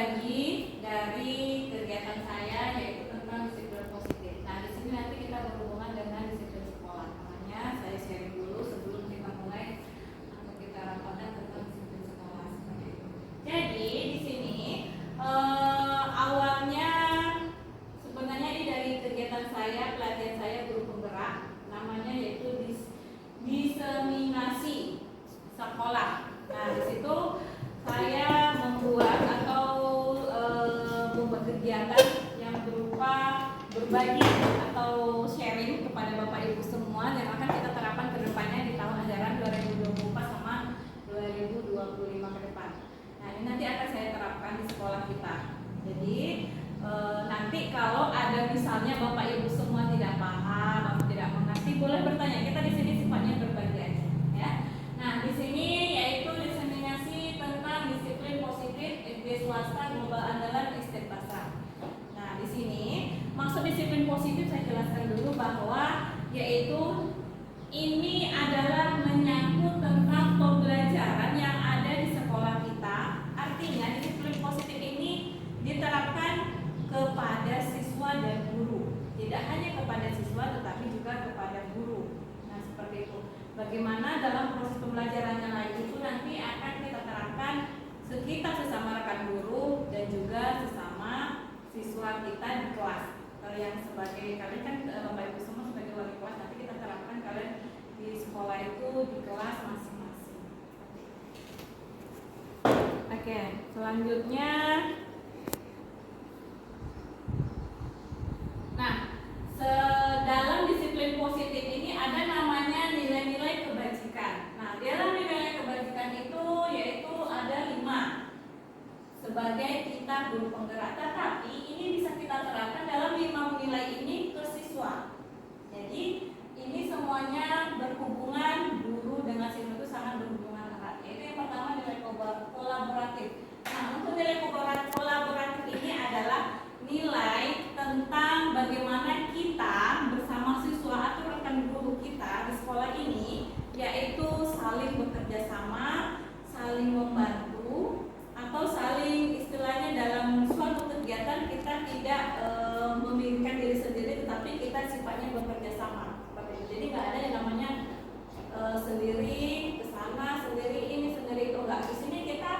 lagi dari kegiatan saya yaitu tentang disiplin positif. Nah, di sini nanti kita berhubungan dengan disiplin sekolah. Makanya saya sharing dulu sebelum kita mulai atau kita rapatkan tentang disiplin sekolah seperti itu. Jadi di sini awalnya sebenarnya ini dari kegiatan saya, pelatihan saya guru penggerak, namanya yaitu diseminasi sekolah. Nah, di situ saya membuat atau membuat kegiatan yang berupa berbagi atau sharing kepada Bapak Ibu semua yang akan kita terapkan ke depannya di tahun ajaran 2024 sama 2025 ke depan. Nah, ini nanti akan saya terapkan di sekolah kita. Jadi nanti kalau ada misalnya Bapak Ibu semua tidak paham atau tidak mengerti, boleh bertanya. Kita di sini sifatnya berbagi aja, ya. Nah, di sini yaitu diseminasi tentang disiplin positif SD swasta global andalan Estate Pasar. Nah, di sini maksud disiplin positif saya jelaskan dulu bahwa yaitu ini adalah menyangkut tentang pembelajaran yang ada di sekolah kita. Artinya disiplin positif ini diterapkan kepada siswa dan guru. Tidak hanya kepada siswa tetapi juga kepada guru. Nah, seperti itu. Bagaimana dalam proses pembelajaran yang lain itu nanti akan kita terapkan kita sesama rekan guru dan juga sesama siswa kita di kelas. Yang sebagai kalian kan Bapak Ibu semua sebagai wali kelas, nanti kita terapkan kalian di sekolah itu di kelas masing-masing. Oke, selanjutnya. Nah, dalam disiplin positif ini ada namanya nilai-nilai kebajikan. Nah, dalam nilai kebajikan itu yaitu ada 5 sebagai kita guru penggerak. Tetapi ini bisa kita terapkan dalam 5 nilai ini ke siswa. Jadi ini semuanya berhubungan, guru dengan siswa itu sangat berhubungan erat. Yaitu yang pertama nilai kolaboratif. Nah, untuk nilai kolaboratif ini adalah nilai tentang bagaimana kita bersama siswa atau rekan guru kita di sekolah ini yaitu saling bekerja sama, saling membantu, atau saling istilahnya dalam suatu kegiatan kita tidak memikirkan diri sendiri tetapi kita sifatnya bekerja sama. Seperti itu. Jadi nggak ada yang namanya sendiri ke sana, sendiri ini, sendiri itu, enggak. Di sini kita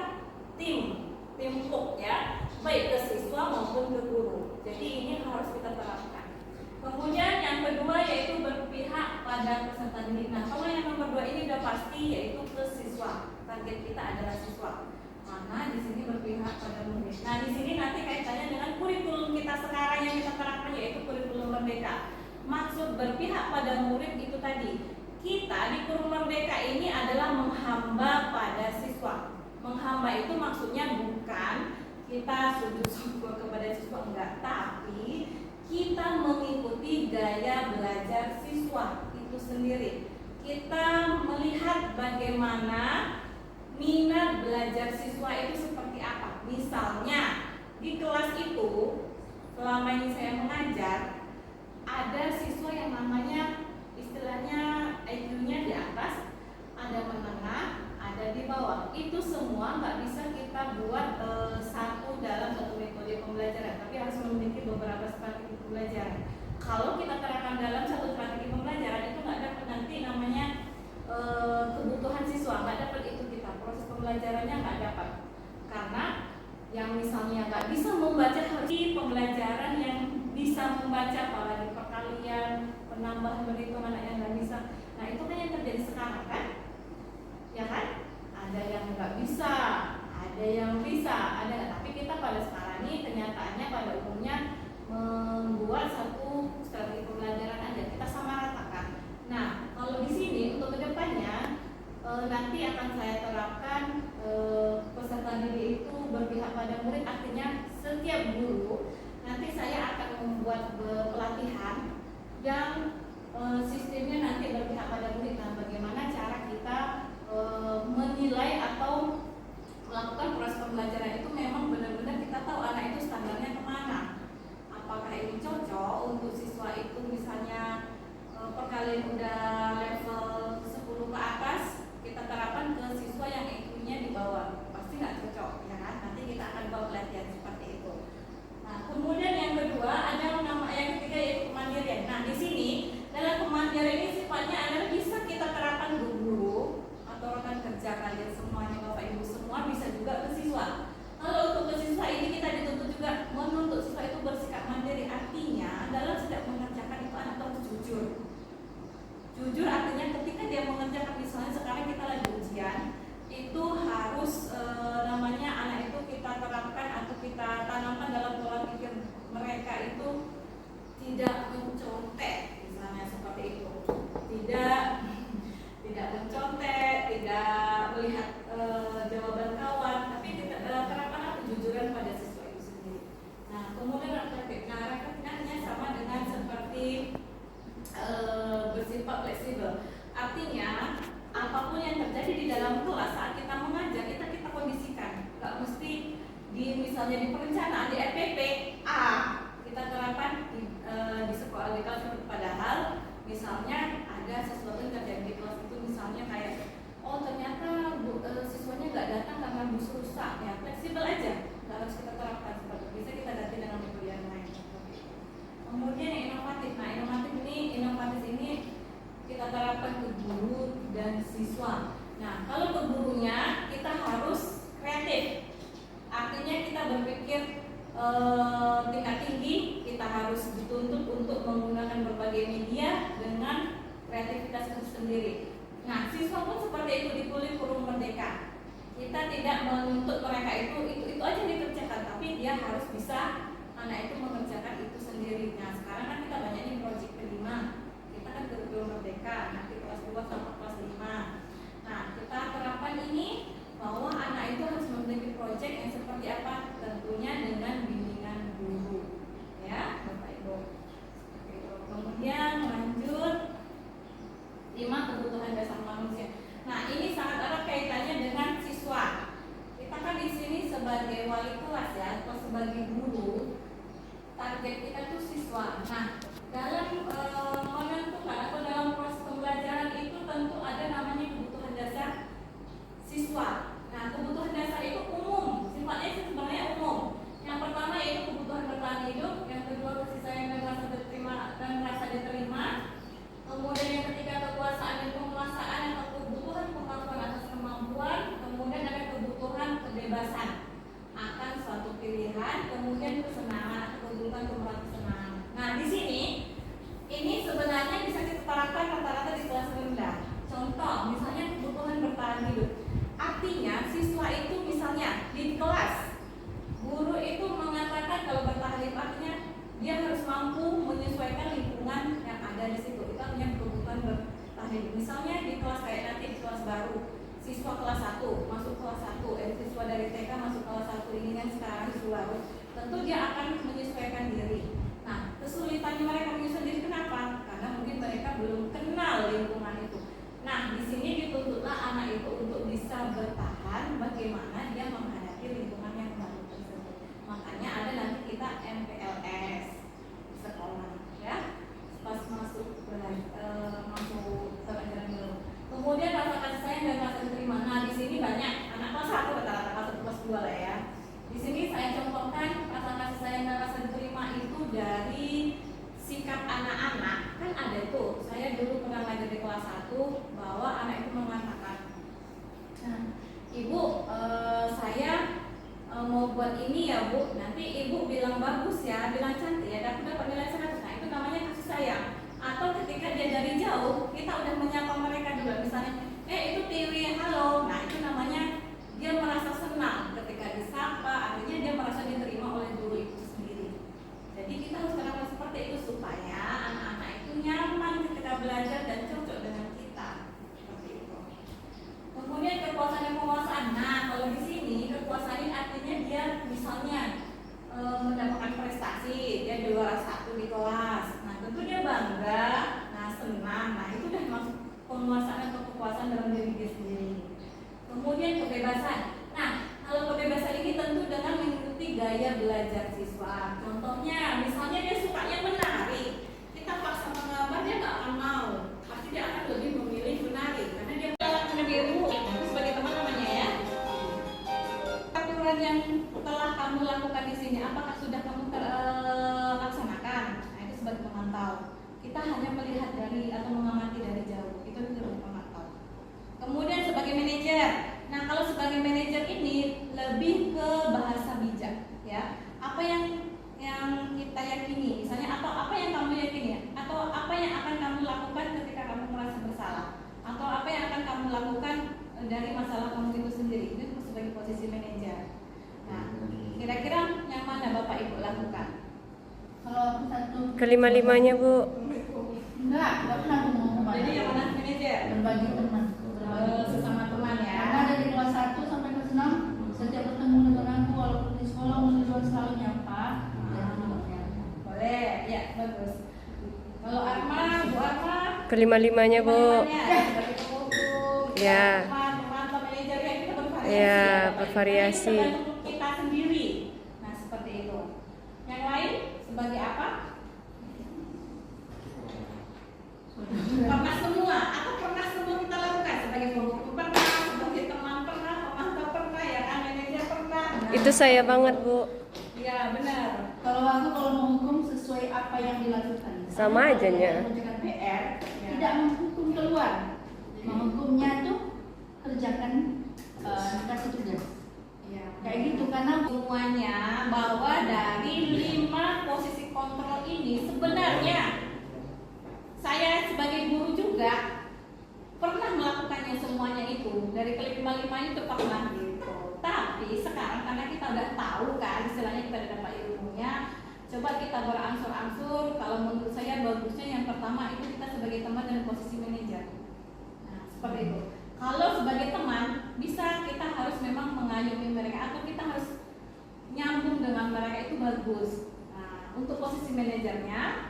timku ya, baik ke siswa maupun ke guru. Jadi ini harus kita terapkan. Kemudian yang kedua yaitu berpihak pada peserta didik. Nah, kalau yang nomor 2 ini udah pasti yaitu ke siswa. Target kita adalah siswa. Mana di sini berpihak pada murid. Nah, di sini nanti kaitannya dengan kurikulum kita sekarang yang kita terapkan yaitu kurikulum merdeka. Maksud berpihak pada murid itu tadi, kita di kurikulum merdeka ini adalah menghamba pada siswa. Menghamba itu maksudnya bukan kita sujud syukur kepada siswa, enggak, tapi kita mengikuti gaya belajar siswa itu sendiri. Kita melihat bagaimana minat belajar siswa itu seperti apa. Misalnya di kelas itu selama ini saya mengajar, ada siswa yang namanya istilahnya IQ-nya di atas, ada menengah, ada di bawah. Itu semua nggak bisa kita buat satu dalam satu metode pembelajaran, tapi harus memiliki beberapa strategi pembelajaran. Kalau kita terapkan dalam satu strategi pembelajaran itu nggak dapat nanti namanya kebutuhan siswa, nggak dapat itu kita proses pembelajarannya nggak dapat, karena yang misalnya nggak bisa membaca harus pembelajaran yang bisa membaca, apalagi perkalian, penambahan, perhitungan yang nggak bisa. Nah, itu kan yang terjadi sekarang kan, ya kan? Ada yang nggak bisa, ada yang bisa, ada. Tapi kita pada sekarang ini kenyataannya pada umumnya membuat satu strategi pembelajaran aja, kita samaratakan. Nah, kalau di sini untuk kedepannya nanti akan saya terapkan peserta didik itu berpihak pada murid. Artinya setiap guru nanti saya akan membuat pelatihan yang sistemnya nanti berpihak pada murid. Nah, bagaimana cara kita menilai atau melakukan proses pembelajaran itu memang benar-benar kita tahu anak itu standarnya kemana. Apakah ini cocok untuk siswa itu misalnya perkalian udah level 10 ke atas, kita terapkan ke siswa yang IQ-nya di bawah, pasti nggak cocok, ya kan? Nanti kita akan buat pelatihan misalnya di perencanaan di RPP A kita terapkan di sekolah di kelas, padahal misalnya ada sesuatu yang terjadi di kelas itu, misalnya kayak oh ternyata siswanya nggak datang karena bus rusak, ya fleksibel aja, nggak harus kita terapkan seperti itu, bisa kita ganti dengan metode yang lain. Kemudian yang inovatif, nah inovatif ini kita terapkan ke guru dan siswa. Nah kalau ke gurunya kita harus kreatif, artinya kita berpikir tingkat tinggi, kita harus dituntut untuk menggunakan berbagai media dengan kreativitas itu sendiri. Nah, siswa pun seperti itu di kurikulum merdeka. Kita tidak menuntut mereka itu aja dikerjakan, tapi dia harus bisa anak itu mengerjakan itu sendiri. Nah, sekarang kan kita banyak nih proyek kelima. Kita kan kurikulum merdeka, nanti kelas 2 sampai kelas 5. Nah, kita terapkan ini bahwa anak itu harus memiliki proyek yang seperti apa, tentunya dengan bimbingan guru, ya Bapak Ibu. Kemudian lanjut 5 kebutuhan dasar manusia. Nah ini sangat erat kaitannya dengan siswa. Kita kan di sini sebagai wali kelas ya, atau sebagai guru, target kita tuh siswa. Nah dalam menentukan atau dalam proses pembelajaran itu tentu ada namanya kebutuhan dasar siswa. Nah kebutuhan dasar itu umum, sifatnya sebenarnya umum. Yang pertama yaitu kebutuhan bertahan hidup, yang kedua kasih sayang dan rasa diterima. Kemudian yang ketiga kekuasaan dan penguasaan atau kebutuhan pengakuan atas kemampuan. Kemudian ada kebutuhan kebebasan akan suatu pilihan. Kemudian kesenangan atau kebutuhan pemeran kesenangan. Nah di sini ini sebenarnya bisa kita terapkan rata-rata di kelas rendah. Contoh misalnya kebutuhan bertahan hidup. Artinya siswa itu misalnya di kelas guru itu mengatakan kalau bertahan hidup artinya dia harus mampu menyesuaikan lingkungan yang ada di situ. Itu artinya kebutuhan bertahan hidup. Misalnya di kelas kayak nanti di kelas baru, siswa kelas 1 masuk kelas 1, siswa dari TK masuk kelas 1 ini yang sekarang siswa baru, tentu dia akan menyesuaikan diri. Nah, kesulitannya mereka menyesuaikan diri kenapa? Karena mungkin mereka belum kenal lingkungan itu. Nah, di sini dituntutlah anak itu untuk bisa bertahan bagaimana dia menghadapi lingkungan yang baru tersebut. Makanya ada nanti kita MPLS sekolah, ya, pas masuk pelajaran dulu. Kemudian rasa kasih sayang dan rasa diterima. Nah, di sini banyak anak kelas 1 rata-rata kelas 1 kelas 2 lah ya. Di sini saya contohkan rasa kasih sayang dan rasa diterima itu dari sikap anak-anak. Kan ada tuh, saya dulu pernah ngajar di kelas 1 bahwa anak itu mengatakan, nah, Ibu, saya mau buat ini ya Bu, nanti Ibu bilang bagus ya, bilang cantik ya, aku dapat nilai 100. Nah itu namanya kasih sayang. Atau ketika dia dari jauh, kita udah menyapa mereka dulu, misalnya, itu Tiwi, halo. Nah itu namanya dia merasa senang ketika disapa, artinya dia merasa diterima oleh guru itu sendiri. Jadi kita harus terapkan seperti itu supaya anak-anak itu nyaman ketika belajar dan cocok dengan kita. Seperti itu. Kemudian kekuasaan dan penguasaan. Nah kalau di sini kekuasaan ini artinya dia misalnya mendapatkan prestasi, dia juara 1 di kelas. Nah tentu dia bangga, nah senang. Nah itu udah masuk penguasaan atau kekuasaan dalam diri dia sendiri. Kemudian kebebasan. Nah kalau kebebasan ini tentu dengan mengikuti gaya belajar siswa. Contohnya misalnya dia sukanya menari, kita paksa menggambar dia nggak akan mau. Pasti dia akan lebih memilih menari karena dia lebih ilmu. Itu sebagai teman namanya ya. Aturan yang telah kamu lakukan di sini, apakah sudah kamu laksanakan? Nah itu sebagai pemantau. Kita hanya melihat dari atau mengamati dari jauh. Itu sebagai pemantau. Kemudian sebagai manajer. Nah kalau sebagai manajer ini lebih ke bahasa bijak, ya. Apa yang kita yakini, misalnya atau apa yang kamu yakini, atau apa yang akan kamu lakukan ketika kamu merasa bersalah, atau apa yang akan kamu lakukan dari masalah kamu itu sendiri. Itu sebagai posisi manajer. Nah, kira-kira yang mana Bapak Ibu lakukan? Kalau aku satu kelima-limanya Bu. enggak pernah aku mau kemana. Jadi yang mana manajer? Berbagi teman. Sesama teman ya. Karena dari kelas 1 sampai kelas 6 setiap ketemu dengan aku walaupun di sekolah tujuan selalu nyapa dan menyapa. Boleh, ya bagus. Kalau Arma, Bu Arma, Kelima-limanya Bu. sebagai penghukum, Ya. teman, manajer ya kita bervariasi. Ya, ya. bervariasi. Ini tergantung kita sendiri. seperti itu. Yang lain sebagai apa? Pernah semua atau pernah semua kita lakukan sebagai penghukum pernah, sebagai teman pernah, pemantau pernah, ya kan, manajer pernah. Nah, Itu saya banget, Bu. ya benar. Kalau aku kalau menghukum sesuai apa yang dilakukan. Sama aja nya. Mengerjakan PR, Ya. tidak menghukum keluar. Menghukumnya tuh kerjakan kasih tugas. Ya. Kayak gitu karena Semuanya bahwa dari 5 posisi kontrol ini sebenarnya saya sebagai guru juga pernah melakukannya semuanya itu. Dari kelima-lima itu pernah gitu. Tapi sekarang karena kita udah tahu kan, istilahnya kita udah dapat ilmunya, coba kita berangsur-angsur. Kalau menurut saya bagusnya yang pertama itu kita sebagai teman dan posisi manajer. Nah, seperti itu. Kalau sebagai teman bisa kita harus memang mengayomi mereka atau kita harus nyambung dengan mereka, itu bagus. Nah, untuk posisi manajernya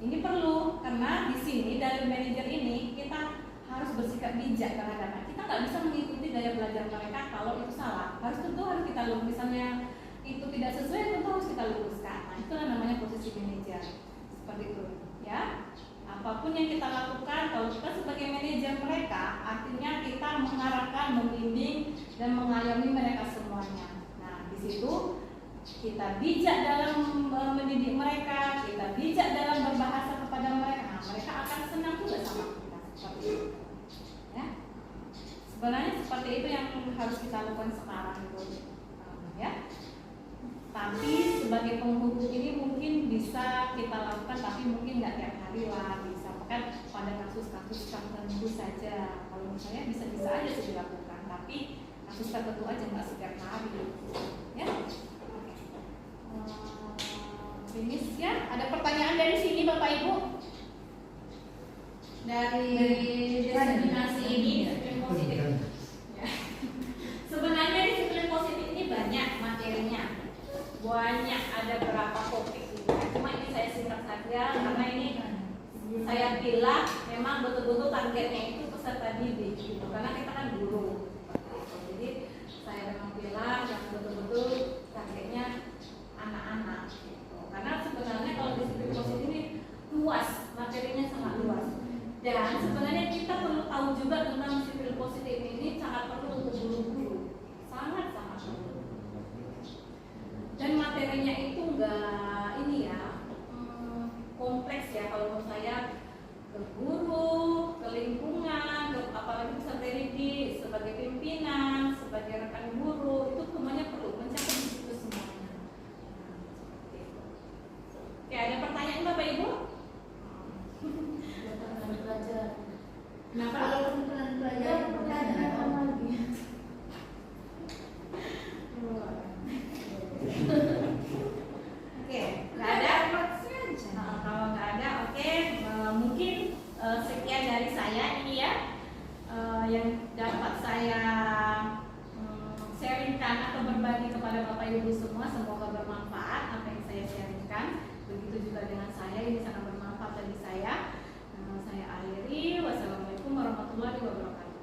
ini perlu, karena di sini dari manajer ini kita harus bersikap bijak terhadap kita nggak bisa mengikuti gaya belajar mereka kalau itu salah. Tentu harus kita lurus. Misalnya itu tidak sesuai, tentu harus kita luruskan. Nah, itulah namanya posisi manajer. Seperti itu, ya. Apapun yang kita lakukan, kalau kita sebagai manajer mereka, artinya kita mengarahkan, membimbing, dan mengayomi mereka semuanya. Nah, di situ kita bijak dalam mendidik mereka, kita bijak dalam berbahasa kepada mereka. Nah, mereka akan senang juga sama kita. Seperti itu. Ya. Sebenarnya seperti itu yang harus kita lakukan sekarang itu. Ya. Tapi sebagai penghukum ini mungkin bisa kita lakukan, tapi mungkin nggak tiap hari lah, bisa kan pada kasus-kasus tertentu saja. Kalau misalnya bisa-bisa aja sih dilakukan, tapi kasus tertentu aja nggak setiap hari. Ya. Finish ya. Ada pertanyaan dari sini Bapak Ibu? Dari diskriminasi ini, disiplin positif. Ya. Sebenarnya disiplin positif ini banyak materinya. Banyak, ada berapa topik gitu. Cuma ini saya singkat saja karena ini saya pilih memang betul-betul targetnya itu peserta didik gitu. Karena kita kan guru. Jadi saya memang pilih yang betul-betul targetnya anak-anak gitu. Karena sebenarnya kalau disiplin positif ini luas, materinya sangat luas. Dan sebenarnya kita perlu tahu juga tentang disiplin positif ini sangat perlu untuk guru-guru. Sangat-sangat perlu. Dan materinya itu enggak ini ya, kompleks ya. Kalau menurut saya ke guru, ke lingkungan, ke apalagi peserta didik, sebagai pimpinan, sebagai rekan guru, itu semuanya perlu mencakup di situ semuanya. Seperti itu. Oke, ada pertanyaan Bapak Ibu? Kenapa? kalau pimpinan pelajar pertanyaan lagi. Oke, nggak ada? Kalau nggak ada, oke. Mungkin sekian dari saya ini ya, yang dapat saya sharingkan atau berbagi kepada Bapak Ibu semua. Semoga bermanfaat apa yang saya sharingkan. Begitu juga dengan saya, ini sangat bermanfaat bagi saya. Saya akhiri. Wassalamualaikum warahmatullahi wabarakatuh.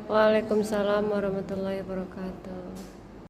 Waalaikumsalam warahmatullahi wabarakatuh.